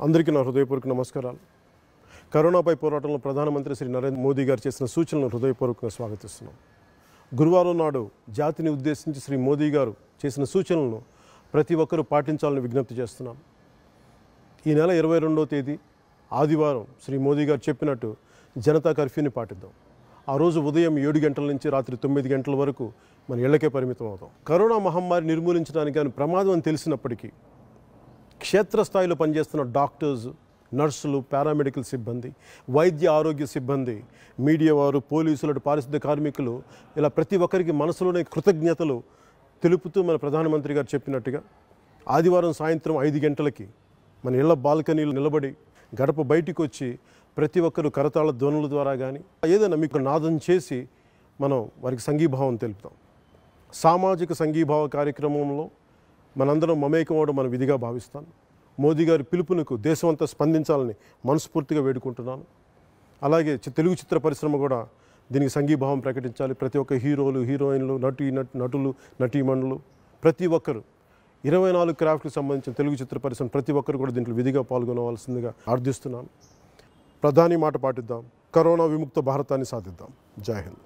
అందరికీ నా హృదయపూర్వక నమస్కారాలు. కరోనాపై పోరాటంలో ప్రధానమంత్రి శ్రీ నరేంద్ర మోదీ గారు చేసిన సూచనలను హృదయపూర్వకంగా స్వాగతిస్తున్నాం. గురువారం నాడు జాతిని ఉద్దేశించి శ్రీ మోదీ గారు చేసిన సూచనలను ప్రతి ఒక్కరూ పాటించాలని విజ్ఞప్తి చేస్తున్నాం. ఈ నెల 22వ తేదీ ఆదివారం శ్రీ మోదీ గారు చెప్పినట్టు జనతా కర్ఫ్యూని పాటిద్దాం. ఆ రోజు ఉదయం 7 గంటల నుంచి రాత్రి 9 గంటల వరకు మన ఇళ్లకే పరిమితం అవుతాం. కరోనా మహమ్మారి నిర్మూలించడానికి కానీ ప్రమాదం అని తెలిసినప్పటికీ క్షేత్రస్థాయిలో పనిచేస్తున్న డాక్టర్స్, నర్సులు, పారామెడికల్ సిబ్బంది, వైద్య ఆరోగ్య సిబ్బంది, మీడియా వారు, పోలీసులు, పారిశుద్ధ్య కార్మికులు, ఇలా ప్రతి ఒక్కరికి మనసులోనే కృతజ్ఞతలు తెలుపుతూ మన ప్రధానమంత్రి గారు చెప్పినట్టుగా ఆదివారం సాయంత్రం 5 గంటలకి మన ఇళ్ల బాల్కనీలు నిలబడి గడప బయటికి వచ్చి ప్రతి ఒక్కరు కరతాళ ధ్వనుల ద్వారా కానీ ఏదైనా మీకు నాదం చేసి మనం వారికి సంఘీభావం తెలుపుతాం. సామాజిక సంఘీభావ కార్యక్రమంలో మనందరం మమేకం అవడం మన విధిగా భావిస్తాను. మోదీ గారి పిలుపునకు దేశమంతా స్పందించాలని మనస్ఫూర్తిగా వేడుకుంటున్నాను. అలాగే తెలుగు చిత్ర పరిశ్రమ కూడా దీనికి సంఘీభావం ప్రకటించాలి. ప్రతి ఒక్క హీరోలు, హీరోయిన్లు, నటులు, నటీమణులు ప్రతి ఒక్కరు 24 క్రాఫ్ట్కి సంబంధించిన తెలుగు చిత్ర పరిశ్రమ ప్రతి ఒక్కరు కూడా దీంట్లో విధిగా పాల్గొనవలసిందిగా ప్రార్థిస్తున్నాను. ప్రధాని మాట పాటిద్దాం. కరోనా విముక్త భారతాన్ని సాధిద్దాం. జై హింద్.